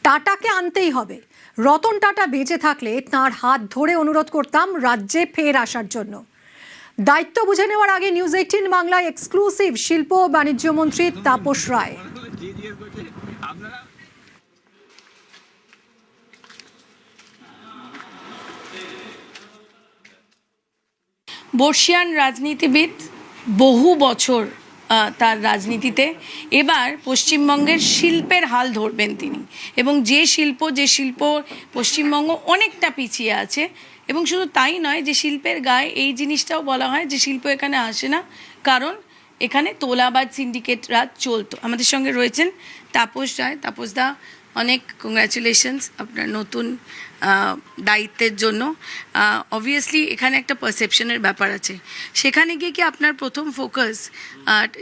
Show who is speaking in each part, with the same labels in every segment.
Speaker 1: টাটাকে আনতেই হবে। রতন টাটা বেঁচে থাকলে তাঁর হাত ধরে অনুরোধ করতাম রাজ্যে ফের আসার জন্য। দায়িত্ব বুঝে নেওয়ার আগে নিউজ 18 বাংলায় এক্সক্লুসিভ শিল্প ও বাণিজ্য মন্ত্রী তাপস রায়।
Speaker 2: বর্ষিয়ান রাজনীতিবিদ, বহু বছর তার রাজনীতিতে। এবার পশ্চিমবঙ্গের শিল্পের হাল ধরবেন তিনি, এবং যে শিল্প পশ্চিমবঙ্গ অনেকটা পিছিয়ে আছে। এবং শুধু তাই নয়, যে শিল্পের গায়ে এই জিনিসটাও বলা হয় যে শিল্প এখানে আসে না, কারণ এখানে তোলাবাজ সিন্ডিকেট রাজ চলতো। আমাদের সঙ্গে রয়েছেন তাপস রায়। তাপসদা, অনেক কংগ্র্যাচুলেশনস আপনার নতুন দায়িত্বের জন্য। অবভিয়াসলি এখানে একটা পারসেপশনের ব্যাপার আছে, সেখানে গিয়ে কি আপনার প্রথম ফোকাস,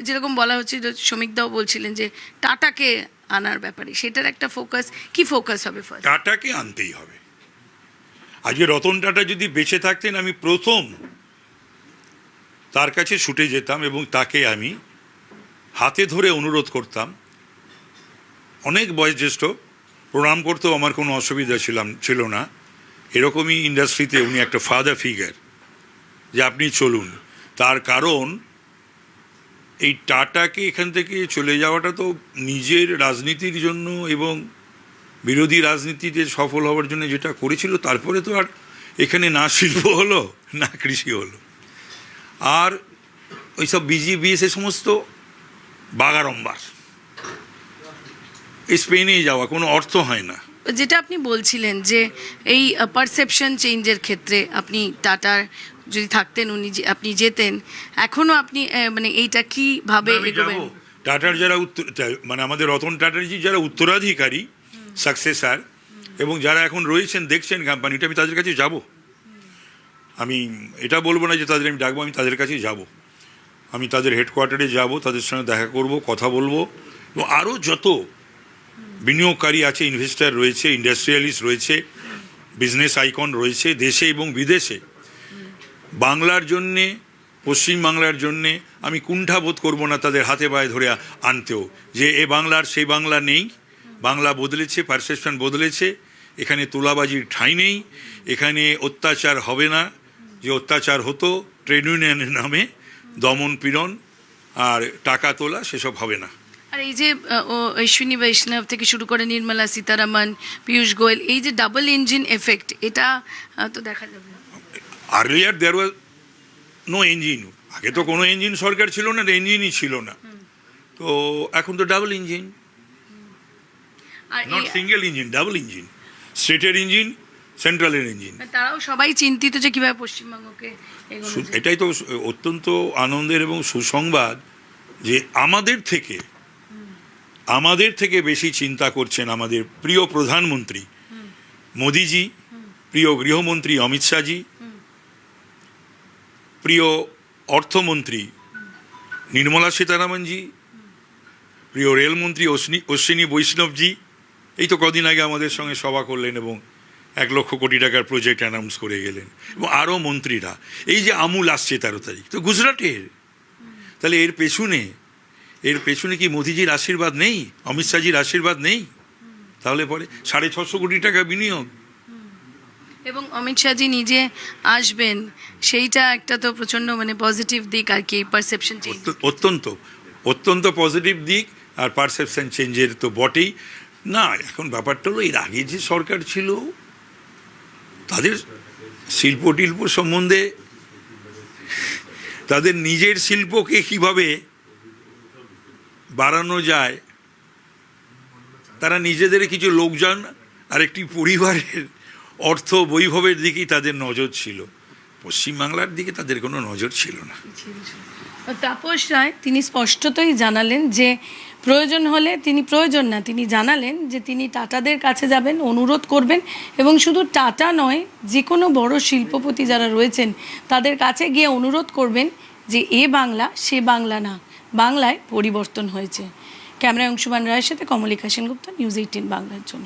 Speaker 2: যেরকম বলা হচ্ছে, শ্রমিকদাও বলছিলেন যে টাটাকে আনার ব্যাপারে, সেটার একটা ফোকাস, কি ফোকাস হবে?
Speaker 3: টাটাকে আনতেই হবে। আজকে রতন টাটা যদি বেঁচে থাকতেন, আমি প্রথম তার কাছে ছুটে যেতাম এবং তাকে আমি হাতে ধরে অনুরোধ করতাম। অনেক বয়োজ্যেষ্ঠ, প্রণাম করতেও আমার কোনো অসুবিধা ছিল না। এরকমই ইন্ডাস্ট্রিতে উনি একটা ফাদার ফিগার, যে আপনি চলুন। তার কারণ এই টাটাকে এখান থেকে চলে যাওয়াটা তো নিজের রাজনীতির জন্য এবং বিরোধী রাজনীতিতে সফল হওয়ার জন্য যেটা করেছিল, তারপরে তো আর এখানে না শিল্প হলো না কৃষি হলো, আর ওইসব বিজিবিএস সমস্ত বাগাড়ম্বার, স্পেনে যাওয়া কোনো অর্থ হয় না।
Speaker 2: যেটা আপনি বলছিলেন যে এই পারসেপশন চেঞ্জের ক্ষেত্রে আপনি টাটার যদি থাকতেন, আপনি যেতেন, এখনো আপনি মানে এইটা কিভাবে এগোবেন?
Speaker 3: টাটার যারা মানে আমাদের রতন টাটাজি যারা উত্তরাধিকারী, সাকসেসার, এবং যারা এখন রয়েছেন, দেখছেন কোম্পানিটা, আমি তাদের কাছে যাব। আমি এটা বলবো না যে তাদের আমি ডাকবো, আমি তাদের কাছেই যাব। আমি তাদের হেডকোয়ার্টারে যাব, তাদের সঙ্গে দেখা করব, কথা বলবো। এবং আরও যত বিনিয়োগকারী আছে, ইনভেস্টার রয়েছে, ইন্ডাস্ট্রিয়ালিস্ট রয়েছে, বিজনেস আইকন রয়েছে দেশে এবং বিদেশে, বাংলার জন্যে, পশ্চিমবাংলার জন্যে আমি কুণ্ঠাবোধ করবো না তাদের হাতে পায়ে ধরে আনতেও, যে এ বাংলার সেই বাংলা নেই। বাংলা বদলেছে, পারসেপশন বদলেছে, এখানে তোলাবাজির ঠাঁই নেই, এখানে অত্যাচার হবে না। যে অত্যাচার হতো ট্রেড ইউনিয়নের নামে, দমন পীড়ন আর টাকা তোলা, সেসব হবে না।
Speaker 2: আর এই যে অশ্বিনী বৈষ্ণব থেকে শুরু করে নির্মলা সীতারামন, পীয়ূষ গোয়েল, এই যে ডাবল ইঞ্জিন এফেক্ট, এটা তো দেখা যাবে।
Speaker 3: Earlier there was no engine. আগে তো কোনো ইঞ্জিন সরকার ছিল না, ইঞ্জিনই ছিল না। তো এখন তো double engine, not single engine, double engine, স্টেটের ইঞ্জিন, সেন্ট্রালের ইঞ্জিন।
Speaker 2: তারাও সবাই চিন্তিত যে কিভাবে পশ্চিমবঙ্গকে এগোনো যায়।
Speaker 3: এটাই তো অত্যন্ত আনন্দের এবং সুসংবাদ, যে আমাদের থেকে বেশি চিন্তা করছেন আমাদের প্রিয় প্রধানমন্ত্রী মোদিজি, প্রিয় গৃহমন্ত্রী অমিত শাহজি, প্রিয় অর্থমন্ত্রী নির্মলা সীতারামনজি, প্রিয় রেলমন্ত্রী অশ্বিনী বৈষ্ণবজি। এই তো কদিন আগে আমাদের সঙ্গে সভা করলেন এবং 1 লক্ষ কোটি টাকার প্রজেক্ট অ্যানাউন্স করে গেলেন, এবং আরও মন্ত্রীরা। এই যে আমুল আসছে 13 তারিখ, তো গুজরাটের, তাহলে এর পেছনে কি মোদিজির আশীর্বাদ নেই, অমিত শাহজির আশীর্বাদ নেই? তাহলে পরে 650 কোটি টাকা বিনিয়োগ,
Speaker 2: এবং অমিত শাহজি নিজে আসবেন, সেইটা একটা তো প্রচন্ড মানে পজিটিভ দিক আর কি, পারসেপশন চেঞ্জ,
Speaker 3: অত্যন্ত পজিটিভ দিক। আর পারসেপশন চেঞ্জের তো বটেই না। এখন ব্যাপারটা হলো, এর আগে যে সরকার ছিল, তাদের শিল্প টিল্প সম্বন্ধে, তাদের নিজের শিল্পকে কিভাবে বাড়ানো যায়, তারা নিজেদের কিছু লোকজন আর একটি পরিবারের অর্থ বৈভবের দিকেই তাদের নজর ছিল, পশ্চিমবাংলার দিকে তাদের কোনো নজর ছিল না।
Speaker 2: তাপস রায় তিনি স্পষ্টতই জানালেন যে তিনি জানালেন যে তিনি টাটাদের কাছে যাবেন, অনুরোধ করবেন, এবং শুধু টাটা নয়, যে কোনো বড় শিল্পপতি যারা রয়েছেন তাদের কাছে গিয়ে অনুরোধ করবেন যে এ বাংলা সে বাংলা না, বাংলায় পরিবর্তন হয়েছে। ক্যামেরায় অংশুমান রায়ের সাথে কমলিকা সেনগুপ্ত, নিউজ 18 বাংলার জন্য।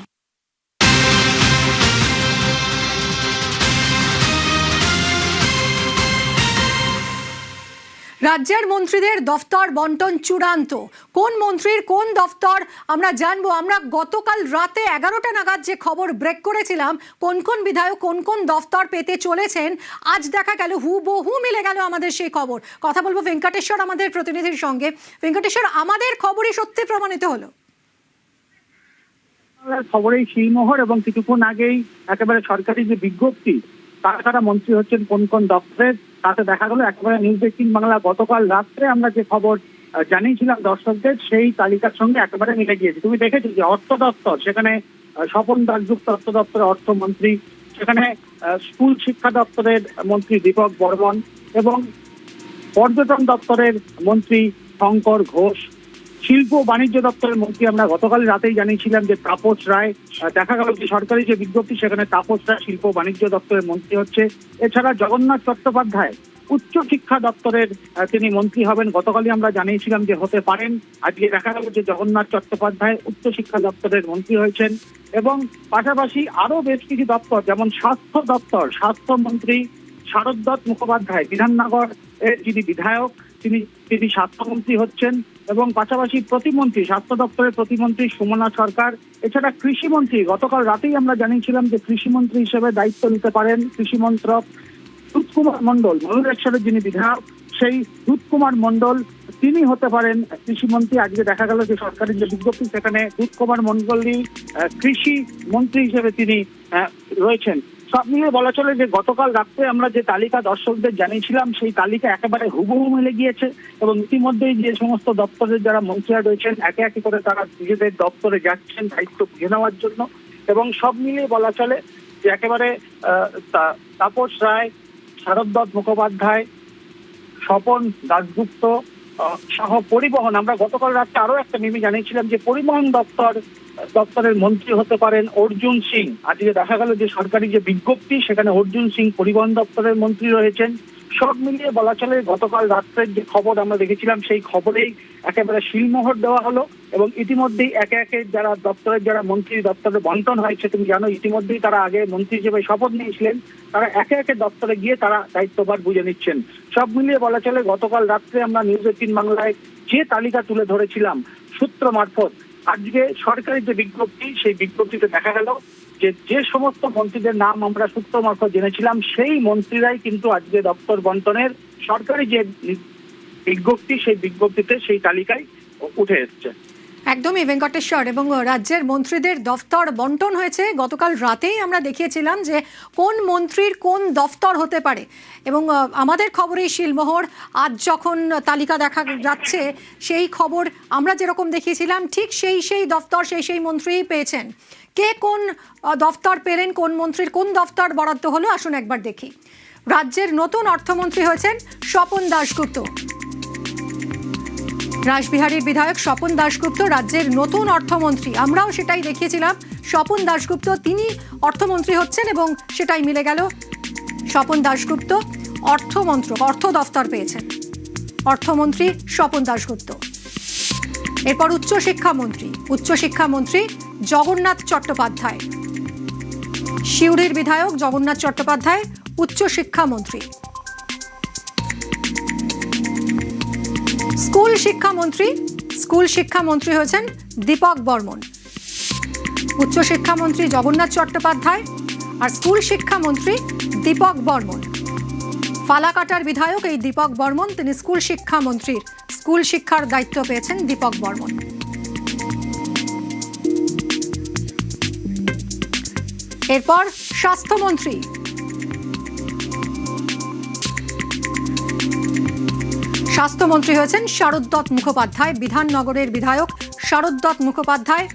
Speaker 1: রাজ্যের মন্ত্রীদের দফতর বন্টন চূড়ান্ত। কোন মন্ত্রীর কোন দফতর আমরা জানবো। আমরা গতকাল রাতে 11টা নাগাদ যে খবর ব্রেক করেছিলাম কোন কোন বিধায়ক কোন কোন দফতর পেতে চলেছেন, আজ দেখা গেল হুবহু মিলে গেল আমাদের সেই খবর। কথা বলবো ভেঙ্কটেশ্বর আমাদের প্রতিনিধির সঙ্গে। ভেঙ্কটেশ্বর, আমাদের খবরই সত্যি প্রমাণিত হলো?
Speaker 4: খবরেই শিলমোহর এবং কিছুক্ষণ আগেই একেবারে সরকারি যে বিজ্ঞপ্তি কারা মন্ত্রী হচ্ছেন কোন কোন দপ্তরের, তাতে দেখা গেল একেবারে নিউজ 18 বাংলা গতকাল রাত্রে আমরা যে খবর জানিয়েছিলাম দর্শকদের সেই তালিকার সঙ্গে একেবারে মিলে গিয়েছে। তুমি দেখেছো যে অর্থ দপ্তর, সেখানে স্বপন দাশগুপ্ত অর্থ দপ্তরের অর্থমন্ত্রী, সেখানে স্কুল শিক্ষা দপ্তরের মন্ত্রী দীপক বর্মন এবং পর্যটন দপ্তরের মন্ত্রী শঙ্কর ঘোষ, শিল্প বাণিজ্য দপ্তরের মন্ত্রী আমরা গতকাল রাতেই জানিয়েছিলাম যে তাপস রায়। দেখা গেল যে সরকারি যে বিজ্ঞপ্তি সেখানে তাপস রায় শিল্প বাণিজ্য দপ্তরের মন্ত্রী হচ্ছে। এছাড়া জগন্নাথ চট্টোপাধ্যায় উচ্চ শিক্ষা দপ্তরের তিনি মন্ত্রী হবেন, গতকালই আমরা জানিয়েছিলাম যে হতে পারেন। আজকে দেখা গেল যে জগন্নাথ চট্টোপাধ্যায় উচ্চ শিক্ষা দপ্তরের মন্ত্রী হয়েছেন এবং পাশাপাশি আরো বেশ কিছু দপ্তর, যেমন স্বাস্থ্য দপ্তর, স্বাস্থ্যমন্ত্রী শারদ মুখোপাধ্যায় বিধাননগর এর যিনি বিধায়ক তিনি স্বাস্থ্যমন্ত্রী হচ্ছেন এবং পাশাপাশি প্রতিমন্ত্রী স্বাস্থ্য দপ্তরের প্রতিমন্ত্রী সুমনা সরকার। এছাড়া কৃষিমন্ত্রী গতকাল রাতেই আমরা জানিয়েছিলাম যে কৃষিমন্ত্রী হিসেবে দায়িত্ব নিতে পারেন কৃষিমন্ত্রক দুধকুমার মণ্ডল, ময়ূরেশ্বরের যিনি বিধায়ক সেই দুধকুমার মণ্ডল তিনি হতে পারেন কৃষিমন্ত্রী। আজকে দেখা গেল যে সরকারি যে বিজ্ঞপ্তি সেখানে দুধকুমার মণ্ডলই কৃষি মন্ত্রী হিসেবে তিনি রয়েছেন। সব মিলিয়ে বলা চলে যে গতকাল রাত্রে আমরা যে তালিকা দর্শকদের জানিয়েছিলাম সেই তালিকা একেবারে হুবহু মিলে গিয়েছে এবং ইতিমধ্যেই যে সমস্ত দপ্তরের যারা মন্ত্রীরা রয়েছেন একে একে করে তারা নিজেদের দপ্তরে যাচ্ছেন দায়িত্ব বুঝে নেওয়ার জন্য এবং সব মিলিয়ে বলা চলে যে একেবারে তাপস রায়, শারদ মুখোপাধ্যায়, স্বপন দাশগুপ্ত সহ পরিবহন, আমরা গতকাল রাতে আরো একটা মিমি জানিয়েছিলাম যে পরিবহন দপ্তরের মন্ত্রী হতে পারেন অর্জুন সিং। আজকে দেখা গেল যে সরকারি যে বিজ্ঞপ্তি সেখানে অর্জুন সিং পরিবহন দপ্তরের মন্ত্রী রয়েছেন। সব মিলিয়ে বলা চলে গতকাল রাত্রের যে খবর আমরা দেখেছিলাম সেই খবরেই একেবারে শিলমোহর দেওয়া হলো এবং ইতিমধ্যেই একে একে যারা দপ্তরের যারা মন্ত্রী দপ্তরে বন্টন হয়েছে, তুমি জানো ইতিমধ্যেই তারা আগে মন্ত্রী হিসেবে শপথ নিয়েছিলেন, তারা একে একে দপ্তরে গিয়ে তারা দায়িত্বভার বুঝে নিচ্ছেন। সব মিলিয়ে বলা চলে গতকাল রাত্রে আমরা নিউজ 18 বাংলায় যে তালিকা তুলে ধরেছিলাম সূত্র মারফত, আজকে সরকারি যে বিজ্ঞপ্তি সেই বিজ্ঞপ্তিতে দেখা গেল যে সমস্ত মন্ত্রীদের নাম আমরা সূত্র মারফত জেনেছিলাম সেই মন্ত্রীরাই কিন্তু আজকে দপ্তর বন্টনের সরকারি যে বিজ্ঞপ্তি সেই বিজ্ঞপ্তিতে সেই তালিকায় উঠে এসছে।
Speaker 1: একদমই ভেঙ্কটেশ্বর, এবং রাজ্যের মন্ত্রীদের দফতর বন্টন হয়েছে। গতকাল রাতেই আমরা দেখিয়েছিলাম যে কোন মন্ত্রীর কোন দফতর হতে পারে এবং আমাদের খবরেই শিলমোহর। আজ যখন তালিকা দেখা যাচ্ছে সেই খবর আমরা যেরকম দেখিয়েছিলাম ঠিক সেই দফতর সেই মন্ত্রীই পেয়েছেন। কে কোন দফতর পেলেন, কোন মন্ত্রীর কোন দফতর বরাদ্দ হলো, আসুন একবার দেখি। রাজ্যের নতুন অর্থমন্ত্রী হয়েছেন স্বপন দাশগুপ্ত। রাসবিহারীর বিধায়ক স্বপন দাশগুপ্ত রাজ্যের নতুন অর্থমন্ত্রী। আমরাও সেটাই দেখিয়েছিলাম, স্বপন দাশগুপ্ত তিনি অর্থমন্ত্রী হচ্ছেন এবং সেটাই মিলে গেল। স্বপন দাশগুপ্ত অর্থ দফতর পেয়েছেন, অর্থমন্ত্রী স্বপন দাশগুপ্ত। এরপর উচ্চশিক্ষামন্ত্রী জগন্নাথ চট্টোপাধ্যায়। সিউড়ির বিধায়ক জগন্নাথ চট্টোপাধ্যায় উচ্চশিক্ষামন্ত্রী। স্কুল শিক্ষামন্ত্রী হয়েছেন দীপক বর্মন। উচ্চশিক্ষামন্ত্রী জগন্নাথ চট্টোপাধ্যায় আর স্কুল শিক্ষামন্ত্রী দীপক বর্মন। ফালাকাটার বিধায়ক এই দীপক বর্মন, তিনি স্কুল শিক্ষার দায়িত্ব পেয়েছেন দীপক বর্মন। এরপর স্বাস্থ্যমন্ত্রী হয়েছেন শারদ মুখোপাধ্যায়, বিধাননগরের বিধায়ক শারদ মুখোপাধ্যায়,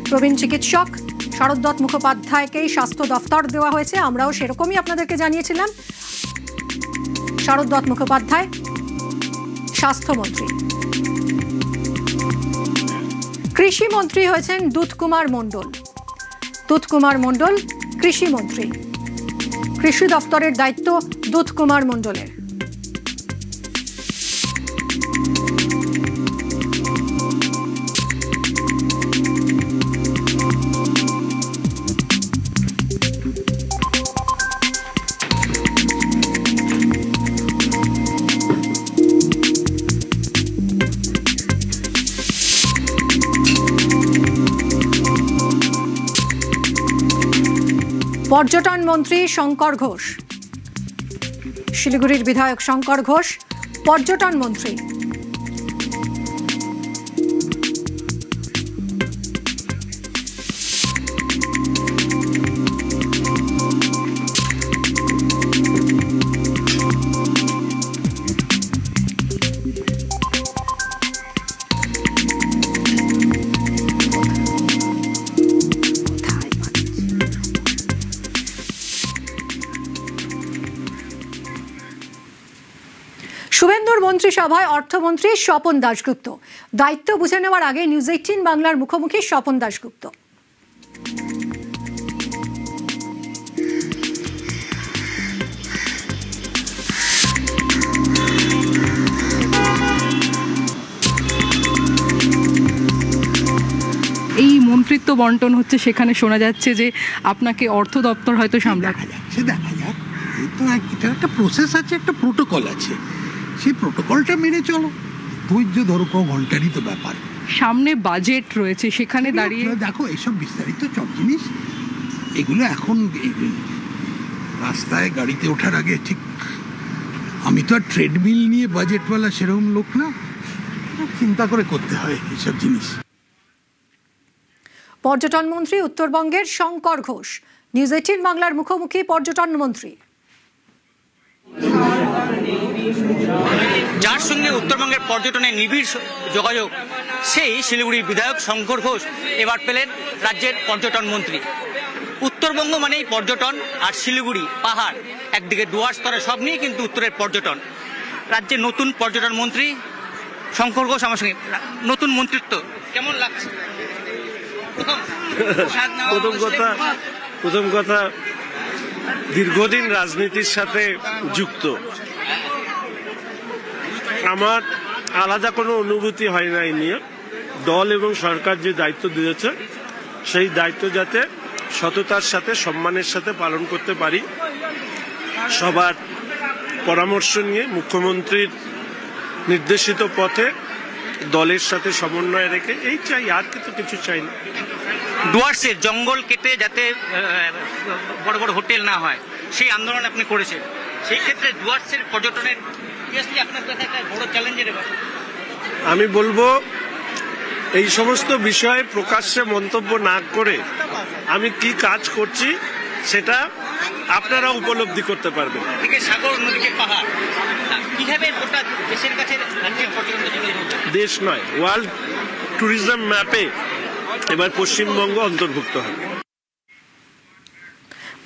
Speaker 1: প্রবীণ চিকিৎসক। শারদ মুখোপাধ্যায়কেই স্বাস্থ্য দফতর দেওয়া হয়েছে, আমরাও সেরকমই আপনাদেরকে জানিয়েছিলাম। শারদ মুখোপাধ্যায় স্বাস্থ্যমন্ত্রী। কৃষিমন্ত্রী হয়েছেন দুধকুমার মণ্ডল কৃষিমন্ত্রী। কৃষি দফতরের দায়িত্ব দুধকুমার মণ্ডলের। পর্যটন মন্ত্রী শঙ্কর ঘোষ, শিলিগুড়ির বিধায়ক শঙ্কর ঘোষ পর্যটন মন্ত্রী। শুভেন্দুর মন্ত্রিসভায় অর্থমন্ত্রী স্বপন দাশগুপ্ত, দায়িত্ব বুঝে নেওয়ার আগে নিউজ 18 বাংলার মুখোমুখি স্বপন দাশগুপ্ত।
Speaker 5: এই মন্ত্রিত্ব বন্টন হচ্ছে, সেখানে শোনা যাচ্ছে যে আপনাকে অর্থ দপ্তর হয়তো সামলাতে।
Speaker 6: দেখা যাক, এই তো এটার একটা প্রসেস আছে, একটা প্রোটোকল আছে, সেই প্রোটোকলটা মেনে চলো। ধৈর্য ধরো, ঘন্টারই তো ব্যাপার।
Speaker 5: সামনে বাজেট রয়েছে, সেখানে দাঁড়িয়ে
Speaker 6: দেখো এইসব বিস্তারিত সব জিনিস, এগুলো এখন রাস্তায় গাড়িতে ওঠার আগে ঠিক, আমি তো আর ট্রেডমিল নিয়ে বাজেটওয়ালা সেরকম লোক না, চিন্তা করে করতে হয় এইসব জিনিস।
Speaker 1: পর্যটন মন্ত্রী উত্তরবঙ্গের শঙ্কর ঘোষ, নিউজ 18 বাংলার মুখোমুখি পর্যটন মন্ত্রী।
Speaker 7: যার সঙ্গে উত্তরবঙ্গের পর্যটনের নিবিড় যোগাযোগ, সেই শিলিগুড়ির বিধায়ক শঙ্কর ঘোষ এবার পেলেন রাজ্যের পর্যটন মন্ত্রী। উত্তরবঙ্গ মানেই পর্যটন, আর শিলিগুড়ি পাহাড়, একদিকে ডুয়ার্স স্তরে সব নিয়ে কিন্তু উত্তরের পর্যটন। রাজ্যের নতুন পর্যটন মন্ত্রী শঙ্কর ঘোষ আমার সঙ্গে, নতুন মন্ত্রিত্ব কেমন লাগছে?
Speaker 8: প্রথম কথা দীর্ঘদিন রাজনীতির সাথে যুক্ত, আমার আলাদা কোনো অনুভূতি হয় না এই নিয়ে। দল এবং সরকার যে দায়িত্ব দিয়েছে, সেই দায়িত্ব যাতে সততার সাথে সম্মানের সাথে পালন করতে পারি, সবার পরামর্শ নিয়ে মুখ্যমন্ত্রীর নির্দেশিত পথে দলের সাথে সমন্বয় রেখে, এই চাই, আর কিছু চাই না।
Speaker 7: ডুয়ার্সের জঙ্গল কেটে যাতে বড় বড় হোটেল না হয়, সেই আন্দোলন আপনি করেছেন। সেই ক্ষেত্রে ডুয়ার্সের পর্যটনের আপনার কাছে একটা বড় চ্যালেঞ্জের ব্যাপার।
Speaker 8: আমি বলবো, এই সমস্ত বিষয়ে প্রকাশ্যে মন্তব্য না করে আমি কি কাজ করছি সেটা আপনারা উপলব্ধি করতে পারবেন।
Speaker 7: এদিকে সাগর, অন্যদিকে পাহাড়, কিভাবে গোটা দেশের কাছে রাজ্যের পর্যটন
Speaker 8: দেশ নয়, ওয়ার্ল্ড ট্যুরিজম ম্যাপে এবার পশ্চিমবঙ্গ অন্তর্ভুক্ত হবে।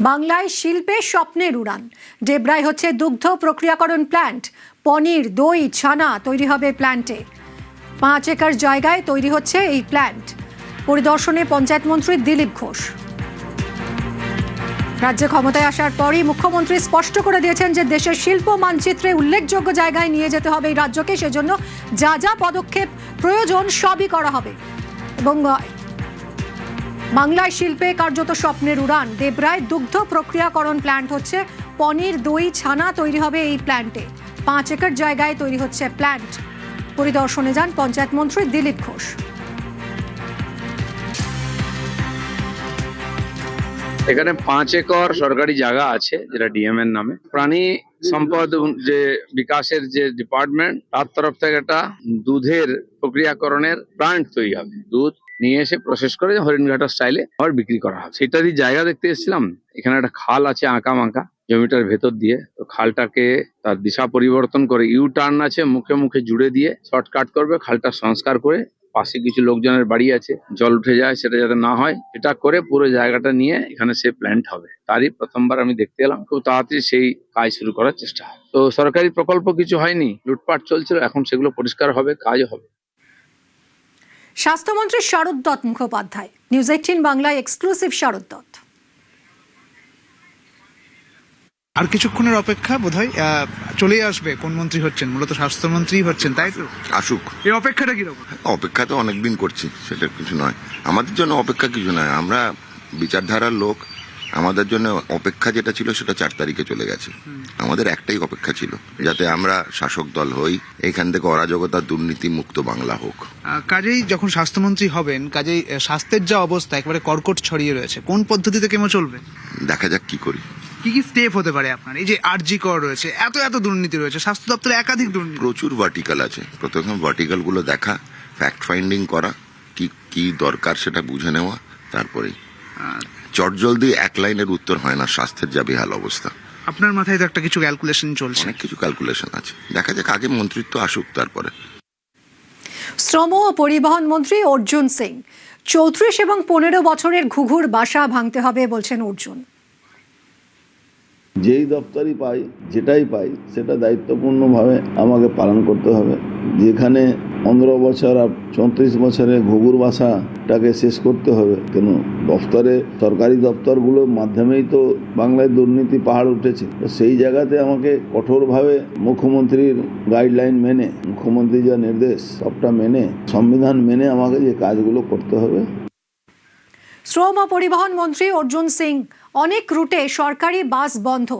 Speaker 1: বাংলায় শিল্পে স্বপ্নের উড়ান, ডেবরায় হচ্ছে দুগ্ধ প্রক্রিয়াকরণ প্ল্যান্ট, পনির, দই, ছানা তৈরি হবে প্ল্যান্টে। 5 একর জায়গায় তৈরি হচ্ছে এই প্ল্যান্ট। পরিদর্শনে পঞ্চায়েত মন্ত্রী দিলীপ ঘোষ। রাজ্যে ক্ষমতায় আসার পরই মুখ্যমন্ত্রী স্পষ্ট করে দিয়েছেন যে দেশের শিল্প মানচিত্রে উল্লেখযোগ্য জায়গায় নিয়ে যেতে হবে এই রাজ্যকে, সেজন্য যা যা পদক্ষেপ প্রয়োজন সবই করা হবে। এবং বাংলায় শিল্পে কার্যত স্বপ্নের উড়ান, দেবরায় দুগ্ধ প্রক্রিয়াকরণ প্ল্যান্ট হচ্ছে, পনির, দই, ছানা তৈরি হবে এই প্ল্যান্টে। 5 একর জায়গায় তৈরি হচ্ছে প্ল্যান্ট। পরিদর্শনে যান পঞ্চায়েত মন্ত্রী দিলীপ ঘোষ।
Speaker 9: এখানে 5 একর সরকারি জায়গা আছে, যেটা ডিএম এর নামে। প্রাণী সম্পদ যে বিকাশের যে ডিপার্টমেন্ট, তার তরফ থেকে একটা দুধের প্রক্রিয়াকরণের প্লান্ট তৈরি হবে। দুধ নিয়ে এসে প্রসেস করে হরিণঘাটা স্টাইলে আবার বিক্রি করা হবে। সেটারই জায়গা দেখতে এসেছিলাম। এখানে একটা খাল আছে আঁকা মাঁকা জমিটার ভেতর দিয়ে, তো খালটাকে তার দিশা পরিবর্তন করে ইউ টার্ন আছে, মুখে মুখে জুড়ে দিয়ে শর্টকাট করবে, খালটা সংস্কার করে, পাশে কিছু লোকজনের বাড়ি আছে, জল উঠে যায়, সেটা যাতে না হয় এটা করে পুরো জায়গাটা নিয়ে এখানে সে প্ল্যান্ট হবে। তারই প্রথমবার আমি দেখতে এলাম। খুব তাড়াতাড়ি সেই কাজ শুরু করার চেষ্টা হয়। তো সরকারি প্রকল্প কিছু হয়নি, লুটপাট চলছিল, এখন সেগুলো পরিষ্কার হবে, কাজ হবে।
Speaker 1: স্বাস্থ্যমন্ত্রী শারদ দত্ত মুখোপাধ্যায়, নিউজ 18 বাংলায় এক্সক্লুসিভ শারদ দত্ত।
Speaker 10: আর কিছুক্ষণের অপেক্ষা, বোধহয় চলেই আসবে কোন মন্ত্রী হচ্ছেন, মূলত স্বাস্থ্যমন্ত্রী হচ্ছেন, তাই তো?
Speaker 11: আসুক।
Speaker 10: এই অপেক্ষাটা কিরকম?
Speaker 11: অপেক্ষা তো অনেকদিন করছি, সেটা কিছু নয়, আমাদের জন্য অপেক্ষা কিছু নয়। আমরা বিচারধারার লোক, আমাদের জন্য অপেক্ষা যেটা ছিল সেটা 4 তারিখে চলে গেছে। আমাদের একটাই অপেক্ষা ছিল, যাতে আমরা শাসক দল হই, এখান থেকে অরাজকতা দুর্নীতি মুক্ত বাংলা হোক।
Speaker 10: কাজেই যখন স্বাস্থ্যমন্ত্রী হবেন, কাজেই স্বাস্থ্যের যা অবস্থা একেবারে কর্কট ছড়িয়ে রয়েছে, কোন পদ্ধতিতে কেমন চলবে?
Speaker 11: দেখা যাক কি করি।
Speaker 10: কি কি স্টেপ হতে পারে আপনার? এই যে আরজি কর রয়েছে, এত দুর্নীতি রয়েছে, স্বাস্থ্য দপ্তরে একাধিক দুর্নীতি,
Speaker 11: প্রচুর ভার্টিক্যাল আছে। প্রথমে ভার্টিক্যাল গুলো দেখা, ফ্যাক্ট ফাইন্ডিং করা, কি কি দরকার সেটা বুঝে নেওয়া, তারপরে চটজলদি এক লাইনের উত্তর হয় না স্বাস্থ্যের যা বেহাল অবস্থা।
Speaker 10: আপনার মাথায় তো একটা কিছু ক্যালকুলেশন চলছে।
Speaker 11: অনেক কিছু ক্যালকুলেশন আছে, দেখা যাক, আগে মন্ত্রিত্ব আসুক তারপরে।
Speaker 1: শ্রম ও পরিবহন মন্ত্রী অর্জুন সিং, 34 এবং 15 বছরের ঘুঘুর বাসা ভাঙতে হবে বলছেন অর্জুন।
Speaker 12: যেই দপ্তরই পাই, যেটাই পাই, সেটা দায়িত্বপূর্ণভাবে আমাকে পালন করতে হবে। যেখানে 15 বছর আর 34 বছরের ঘুঘুর বাসাটাকে শেষ করতে হবে, কেন দপ্তরে, সরকারি দপ্তরগুলোর মাধ্যমেই তো বাংলায় দুর্নীতি পাহাড় উঠেছে। তো সেই জায়গাতে আমাকে কঠোরভাবে মুখ্যমন্ত্রীর গাইডলাইন মেনে, মুখ্যমন্ত্রী যা নির্দেশ সবটা মেনে, সংবিধান মেনে আমাকে যে কাজগুলো করতে হবে।
Speaker 1: শ্রম ও পরিবহন মন্ত্রী অর্জুন সিং, অনেক রুটে সরকারি বাস বন্ধ,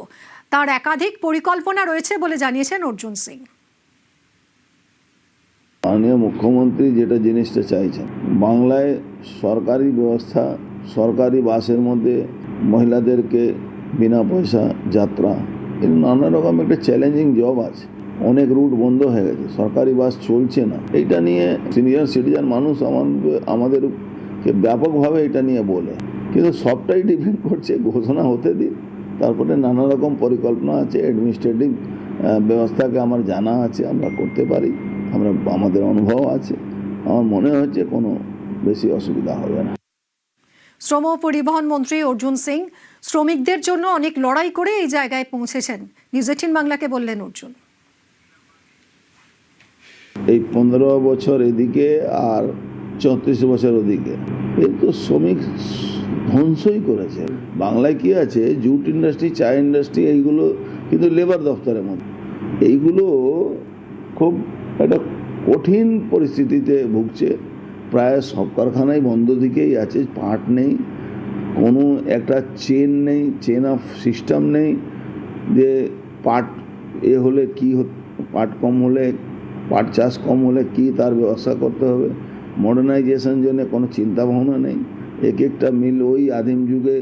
Speaker 1: তার একাধিক পরিকল্পনা রয়েছে বলে জানিয়েছেন অর্জুন সিং।
Speaker 12: মাননীয় মুখ্যমন্ত্রী যেটা জিনিসটা চাইছেন, বাংলায় সরকারি ব্যবস্থা, সরকারি বাসের মধ্যে মহিলাদেরকে বিনা পয়সা যাত্রা, এর নানা রকম একটা চ্যালেঞ্জিং জব আছে। অনেক রুট বন্ধ হয়ে গেছে, সরকারি বাস চলছে না। এইটা নিয়ে সিনিয়র সিটিজেন মানুষ আমাদেরকে ব্যাপকভাবে এটা নিয়ে বলে, কিন্তু সবটাই ডিপেন্ড করছে ঘোষণা হতে দিন, তারপরে নানা রকম পরিকল্পনা আছে, অ্যাডমিনিস্ট্রেটিভ ব্যবস্থাকে আমার জানা আছে, আমরা করতে পারি, আমাদের অনুভব আছে। আমার মনে হচ্ছে কোনো বেশি অসুবিধা হবে না।
Speaker 1: শ্রম ও পরিবহন মন্ত্রী অর্জুন সিং শ্রমিকদের জন্য অনেক লড়াই করে এই জায়গায় পৌঁছেছেন, নিউজ 18 বাংলাকে বললেন অর্জুন।
Speaker 12: এই 15 বছর এদিকে আর 34 বছর ওদিকে, এই তো শ্রমিক ধ্বংসই করেছে। বাংলায় কি আছে, জুট ইন্ডাস্ট্রি, চা ইন্ডাস্ট্রি, এইগুলো কিন্তু লেবার দপ্তরের মধ্যে, এইগুলো খুব একটা কঠিন পরিস্থিতিতে ভুগছে। প্রায় সব কারখানাই বন্ধ দিকেই আছে, পার্ট নেই, কোনো একটা চেন নেই, চেন অফ সিস্টেম নেই, যে পার্ট হলে কি, পার্ট কম হলে, পাট চাষ কম হলে কি তার ব্যবস্থা করতে হবে, মডার্নাইজেশন জন্য কোনো চিন্তা ভাবনা নেই। এক একটা মিল ওই আদিম যুগে,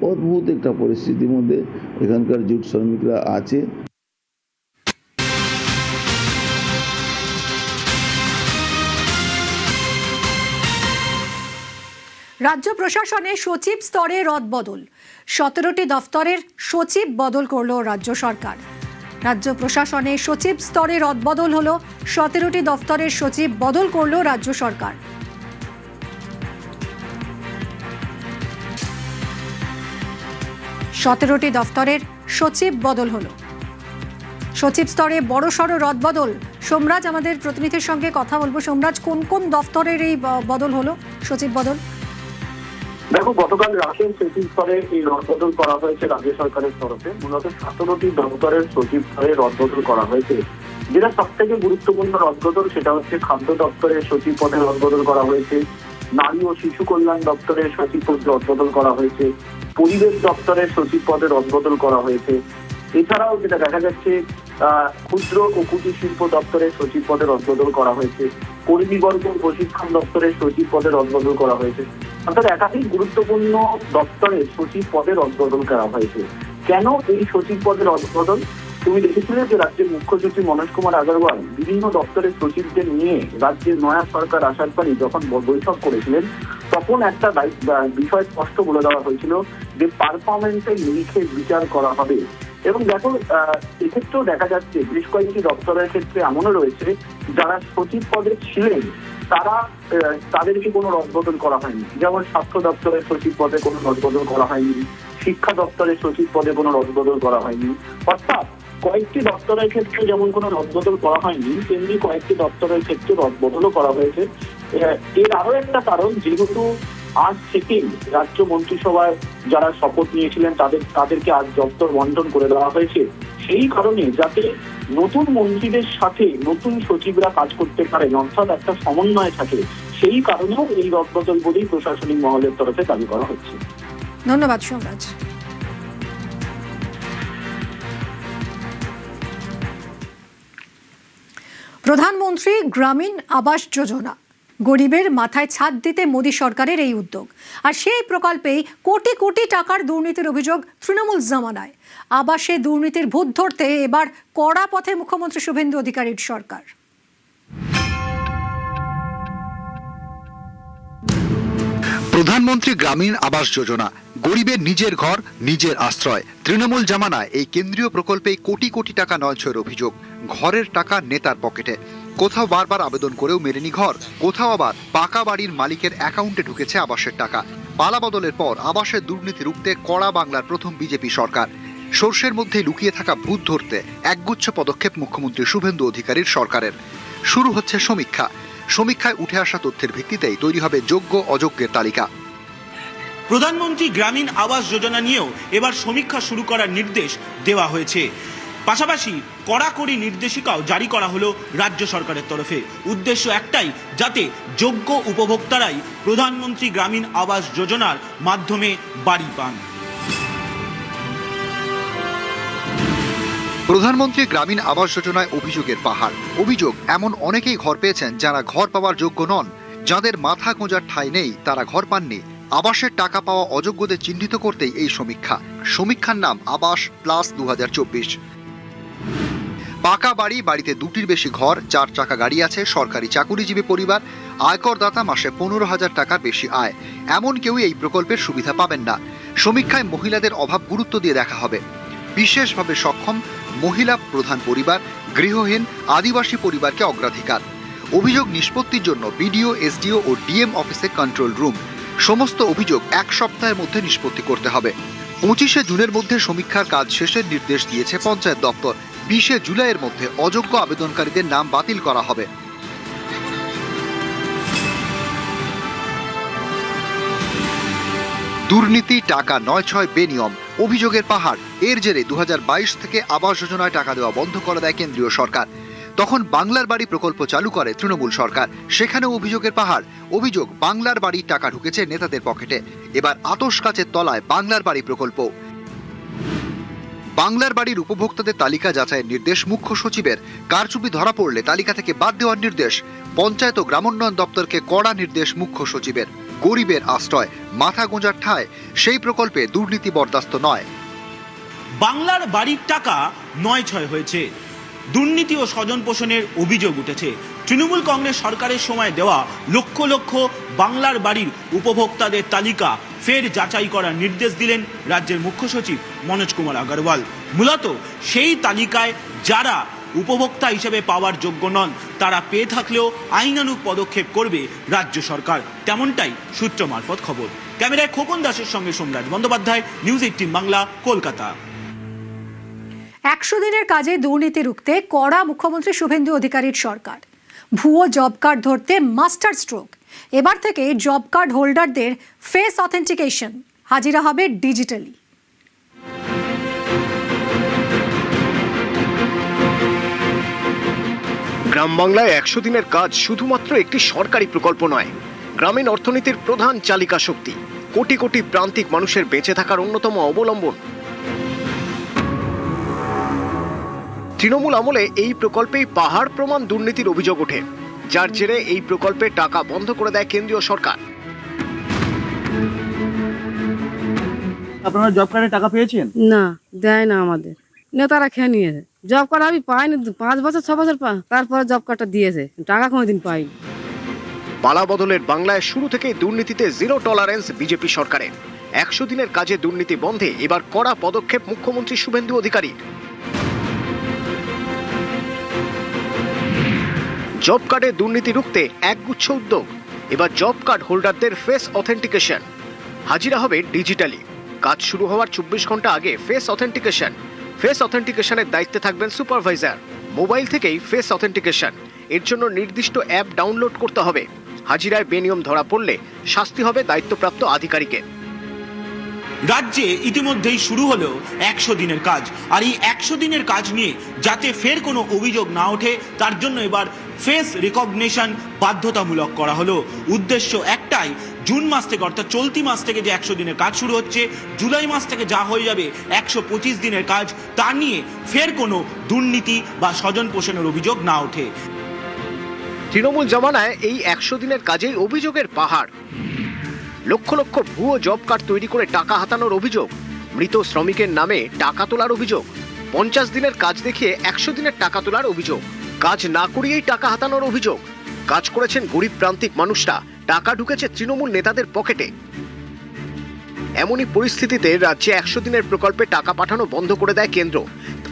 Speaker 12: অদ্ভুত একটা পরিস্থিতির মধ্যে এখানকার জুট শ্রমিকরা আছে।
Speaker 1: রাজ্য প্রশাসনে সচিব স্তরে রদবদল, 17টি দফতরের সচিব বদল করল রাজ্য সরকার। রাজ্য প্রশাসনে সচিব স্তরে রদবদল হলো, 17টি দফতরের সচিব বদল করল রাজ্য সরকার। সতেরোটি দফতরের সচিব বদল হলো, সচিব স্তরে বড়সড় রদবদল। সোমরাজ আমাদের প্রতিনিধির সঙ্গে কথা বলবো। সোমরাজ, কোন কোন দফতরের এই বদল হলো, সচিব বদল?
Speaker 4: দেখো, গতকাল রাজের সচিব স্তরে এই রদবদল করা হয়েছে রাজ্য সরকারের তরফে। মূলত 17টি দপ্তরের সচিব স্তরে রদবদল করা হয়েছে। যেটা সব থেকে গুরুত্বপূর্ণ রদবদল সেটা হচ্ছে খাদ্য দপ্তরের সচিব পদে রদবদল করা হয়েছে, নারী ও শিশু কল্যাণ দপ্তরের সচিব পদে রদবদল করা হয়েছে, পরিবেশ দপ্তরের সচিব পদে রদবদল করা হয়েছে। এছাড়াও যেটা দেখা যাচ্ছে, ক্ষুদ্র ও কুটির শিল্প দপ্তরের সচিব পদে রদবদল করা হয়েছে, কর্মীবর্গ প্রশিক্ষণ দপ্তরের সচিব পদে রদবদল করা হয়েছে। অর্থাৎ একাধিক গুরুত্বপূর্ণ দপ্তরের সচিব পদে রদবদল করা হয়েছে। কেন এই সচিব পদের রদবদল? তুমি দেখেছিলে যে রাজ্যের মুখ্য সচিব মনোজ কুমার আগরওয়াল বিভিন্ন দপ্তরের সচিবদের নিয়ে রাজ্যের নয়া সরকার আসার পরই যখন বৈঠক করেছিলেন, তখন একটা বিষয় স্পষ্ট বলে দেওয়া হয়েছিল যে পারফরমেন্সের নিরিখে বিচার করা হবে। এবং দেখো, এক্ষেত্রেও দেখা যাচ্ছে বেশ কয়েকটি দপ্তরের ক্ষেত্রে এমনও রয়েছে যারা সচিব পদে ছিলেন তাদেরকে কোনো রদবদল করা হয়নি। যেমন স্বাস্থ্য দপ্তরের সচিব পদে কোনো রদবদল করা হয়নি, শিক্ষা দপ্তরের সচিব পদে কোনো রদবদল করা হয়নি। অর্থাৎ কয়েকটি দপ্তরের ক্ষেত্রে যেমন কোনো রদবদল করা হয়নি, তেমনি কয়েকটি দপ্তরের ক্ষেত্রে রদবদলও করা হয়েছে। এর আরো একটা কারণ, যেহেতু আজ থেকে রাজ্য মন্ত্রিসভায় যারা শপথ নিয়েছিলেন তাদেরকে আজ দপ্তর বন্টন করে দেওয়া হয়েছে। সেই কারণে যাতে নতুন মন্ত্রীদের সাথে নতুন সচিবরা কাজ করতে পারেন, অর্থাৎ একটা সমন্বয় থাকে, সেই কারণেও এই রদবদল বলেই প্রশাসনিক মহলের তরফে দাবি করা হচ্ছে।
Speaker 1: ধন্যবাদ সোমরাজ। প্রধানমন্ত্রী গ্রামীণ আবাস যোজনা, গরিবের মাথায় ছাদ দিতে মোদী সরকারের এই উদ্যোগ। আর সেই প্রকল্পেই কোটি কোটি টাকার দুর্নীতির অভিযোগ তৃণমূল জামানায়। আবাসে দুর্নীতির ভূত ধরতে এবার কড়া পথে মুখ্যমন্ত্রী শুভেন্দু অধিকারীর সরকার।
Speaker 13: প্রধানমন্ত্রী গ্রামীণ আবাস যোজনা, গরিবের নিজের ঘর নিজের আশ্রয়। তৃণমূল জামানায় এই কেন্দ্রীয় প্রকল্পে কোটি কোটি টাকা নয়ছয়ের অভিযোগ। ঘরের টাকা নেতার পকেটে, কোথাও বারবার আবেদন করেও মেলেনি ঘর, কোথাও আবার পাকা বাড়ির মালিকের অ্যাকাউন্টে ঢুকেছে আবাসের টাকা। পালা বদলের পর আবাসের দুর্নীতি রুখতে কড়া বাংলার প্রথম বিজেপি সরকার। সর্ষের মধ্যে লুকিয়ে থাকা ভূত ধরতে একগুচ্ছ পদক্ষেপ মুখ্যমন্ত্রী শুভেন্দু অধিকারীর সরকারের। শুরু হচ্ছে সমীক্ষা। সমীক্ষায় উঠে আসা তথ্যের ভিত্তিতেই তৈরি হবে যোগ্য অযোগ্যের তালিকা।
Speaker 14: প্রধানমন্ত্রী গ্রামীণ আবাস যোজনা নিয়েও এবার সমীক্ষা শুরু করার নির্দেশ দেওয়া হয়েছে। পাশাপাশি কড়াকড়ি নির্দেশিকাও জারি করা হলো রাজ্য সরকারের তরফে। উদ্দেশ্য একটাই, যাতে যোগ্য উপভোক্তারাই প্রধানমন্ত্রী গ্রামীণ আবাস যোজনার মাধ্যমে বাড়ি পান।
Speaker 13: প্রধানমন্ত্রী গ্রামীণ আবাস যোজনায় অভিযোগের পাহাড়। অভিযোগ, এমন অনেকেই ঘর পেয়েছেন যারা ঘর পাওয়ার যোগ্য নন। যাদের মাথা গোঁজার ঠাঁই নেই তারা ঘর পাননি। আবাসের টাকা পাওয়া অযোগ্যদের চিহ্নিত করতেই এই সমীক্ষা। সমীক্ষার নাম আবাস প্লাস 2024। পাকা বাড়ি, বাড়িতে দুটির বেশি ঘর, 4 চাকা গাড়ি আছে, সরকারি চাকুরিজীবী পরিবার, আয়করদাতা, মাসে 15,000 টাকার বেশি আয়, এমন কেউ এই প্রকল্পের সুবিধা পাবেন না। সমীক্ষায় মহিলাদের অভাব গুরুত্ব দিয়ে দেখা হবে। বিশেষভাবে সক্ষম মহিলা প্রধান পরিবার, গৃহহীন, আদিবাসী পরিবারকে অগ্রাধিকার। অভিযোগ নিষ্পত্তির জন্য বিডিও, এসডিও ও ডিএম অফিসে কন্ট্রোল রুম। সমস্ত অভিযোগ 1 সপ্তাহের মধ্যে নিষ্পত্তি করতে হবে। 25শে জুনের মধ্যে সমীক্ষার কাজ শেষের নির্দেশ দিয়েছে পঞ্চায়েত দপ্তর। 20শে জুলাইয়ের মধ্যে অযোগ্য আবেদনকারীদের নাম বাতিল করা হবে। দুর্নীতি, টাকা নয়ছয়, বেনিয়ম, অভিযোগের পাহাড়। এর জেরে 2022 থেকে আবাস যোজনায় টাকা দেওয়া বন্ধ করে দেয় কেন্দ্রীয় সরকার। তখন বাংলার বাড়ি প্রকল্প চালু করে তৃণমূল সরকার। সেখানেও অভিযোগের পাহাড়। অভিযোগ, বাংলার বাড়ির টাকা ঢুকেছে নেতাদের পকেটে। এবার আতশ কাচের তলায় বাংলার বাড়ি প্রকল্প। বাংলার বাড়ির উপভোক্তাদের তালিকা যাচাইয়ের নির্দেশ মুখ্য সচিবের। কারচুপি ধরা পড়লে তালিকা থেকে বাদ দেওয়ার নির্দেশ। পঞ্চায়েত ও গ্রামোন্নয়ন দপ্তরকে কড়া নির্দেশ মুখ্য সচিবের। গরিবের আশ্রয়, মাথা গোঁজার ঠাঁই, সেই প্রকল্পে দুর্নীতি বরদাস্ত নয়।
Speaker 14: বাংলার বাড়ির টাকা নয়ছয় হয়েছে। দুর্নীতি ও স্বজন পোষণের অভিযোগ উঠেছে। তৃণমূল কংগ্রেস সরকারের সময় দেওয়া লক্ষ লক্ষ বাংলার বাড়ির উপভোক্তাদের তালিকা ফের যাচাই করার নির্দেশ দিলেন রাজ্যের মুখ্য সচিব মনোজ কুমার আগরওয়াল। মূলত সেই তালিকায় যারা উপভোক্তা হিসেবে পাওয়ার যোগ্য নন, তারা পেয়ে থাকলেও আইনানুগ পদক্ষেপ করবে রাজ্য সরকার, তেমনটাই সূত্র মারফত খবর। ক্যামেরায় খোকন দাসের সঙ্গে সোমরাজ বন্দ্যোপাধ্যায়, নিউজ 18 বাংলা, কলকাতা।
Speaker 1: 100 দিনের কাজে দুর্নীতি রুখতে কড়া মুখ্যমন্ত্রী শুভেন্দু অধিকারীর সরকার। ভুয়ো জব কার্ড ধরতে মাস্টার স্ট্রোক। এবার থেকে জব কার্ড হোল্ডারদের ফেস অথেন্টিকেশন, হাজিরা হবে ডিজিটালি।
Speaker 15: গ্রাম বাংলায় 100 দিনের কাজ শুধুমাত্র একটি সরকারি প্রকল্প নয়, গ্রামীণ অর্থনীতির প্রধান চালিকা শক্তি, কোটি কোটি প্রান্তিক মানুষের বেঁচে থাকার অন্যতম অবলম্বন। তৃণমূল আমলে এই প্রকল্পেই পাহাড় প্রমাণ দুর্নীতির অভিযোগ ওঠে, যার জেরে এই প্রকল্পে টাকা বন্ধ করে দেয় কেন্দ্রীয় সরকার।
Speaker 16: আপনারা জব কার্ডে টাকা পেয়েছেন?
Speaker 17: না, দেয় না আমাদের, নেতারা খেয়ে নিয়েছে। জব কার্ড আমি পাইনি, 5 বছর 6 বছর তারপরে জব কার্ডটা দিয়েছে, টাকা কোনোদিন পাইনি।
Speaker 15: পালা বদলের বাংলায় শুরু থেকেই দুর্নীতিতে জিরো টলারেন্স বিজেপি সরকারের। 100 দিনের কাজে দুর্নীতি বন্ধে এবার কড়া পদক্ষেপ মুখ্যমন্ত্রী শুভেন্দু অধিকারী। জব কার্ডে দুর্নীতি রুখতে একগুচ্ছ উদ্যোগ। এবার জব কার্ড হোল্ডারদের ফেস অথেন্টিকেশন, হাজিরা হবে ডিজিটালি। কাজ শুরু হওয়ার 24 ঘন্টা আগে ফেস অথেন্টিকেশন। ফেস অথেন্টিকেশনের দায়িত্বে থাকবেন সুপারভাইজার। মোবাইল থেকেই ফেস অথেন্টিকেশন, এর জন্য নির্দিষ্ট অ্যাপ ডাউনলোড করতে হবে। হাজিরায় বেনিয়ম ধরা পড়লে শাস্তি হবে দায়িত্বপ্রাপ্ত আধিকারিকের।
Speaker 14: রাজ্যে ইতিমধ্যেই শুরু হলো 100 দিনের কাজ। আর এই 100 দিনের কাজ নিয়ে যাতে ফের কোনো অভিযোগ না ওঠে, তার জন্য এবার ফেস রিকগনিশন বাধ্যতামূলক করা হলো। উদ্দেশ্য একটাই, জুন মাস থেকে অর্থাৎ চলতি মাস থেকে যে 100 দিনের কাজ শুরু হচ্ছে, জুলাই মাস থেকে যা হয়ে যাবে 125 দিনের কাজ, তা নিয়ে ফের কোনো দুর্নীতি বা স্বজন পোষণের অভিযোগ না ওঠে।
Speaker 15: তৃণমূল জমানায় এই 100 দিনের কাজেই অভিযোগের পাহাড়। লক্ষ লক্ষ ভুয়ো জব কার্ড তৈরি করে টাকা হাতানোর অভিযোগ, মৃত শ্রমিকের নামে টাকা তোলার অভিযোগ, 50 দিনের কাজ দেখিয়ে 100 দিনের টাকা তোলার অভিযোগ, কাজ না করিয়েই টাকা হাতানোর অভিযোগ। কাজ করেছেন গরিব প্রান্তিক মানুষরা, টাকা ঢুকেছে তৃণমূল নেতাদের পকেটে। এমনই পরিস্থিতিতে রাজ্যে 100 দিনের প্রকল্পে টাকা পাঠানো বন্ধ করে দেয় কেন্দ্র।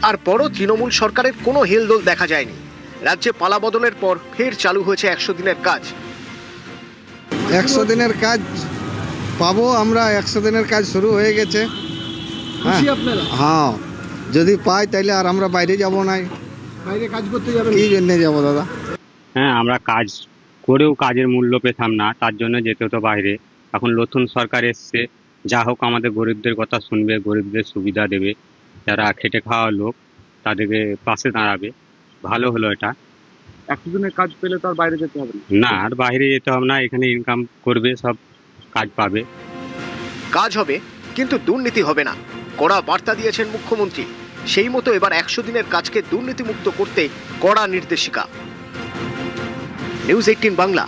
Speaker 15: তারপরও তৃণমূল সরকারের কোনো হেলদোল দেখা যায়নি। রাজ্যে পালা বদলের পর ফের চালু হয়েছে 100 দিনের কাজ।
Speaker 16: 100 দিনের কাজ পাবো আমরা, 100 দিনের কাজ শুরু হয়ে গেছে। হ্যাঁ, যদি পাই তাহলে আর আমরা বাইরে যাব না। বাইরে কাজ করতে যাবেন? কি জন্য যাবো দাদা?
Speaker 18: হ্যাঁ, আমরা কাজ করেও কাজের মূল্য পেতাম না, তার জন্য যেতে হতো বাইরে। এখন নতুন সরকার এসছে, যা হোক আমাদের গরিবদের কথা শুনবে, গরিবদের সুবিধা দেবে, যারা খেটে খাওয়া লোক তাদেরকে পাশে দাঁড়াবে। ভালো হলো এটা।
Speaker 10: 100 দিনের কাজ পেলে তো আর বাইরে যেতে হবে না।
Speaker 18: না, আর বাইরে যেতে হবে না, এখানে ইনকাম করবে, সব কাজ পাবে।
Speaker 15: কাজ হবে কিন্তু দুর্নীতি হবে না, কড়া বার্তা দিয়েছেন মুখ্যমন্ত্রী। সেই মতো এবার 100 দিনের কাজকে দুর্নীতিমুক্ত করতে কড়া নির্দেশিকা। নিউজ 18 বাংলা।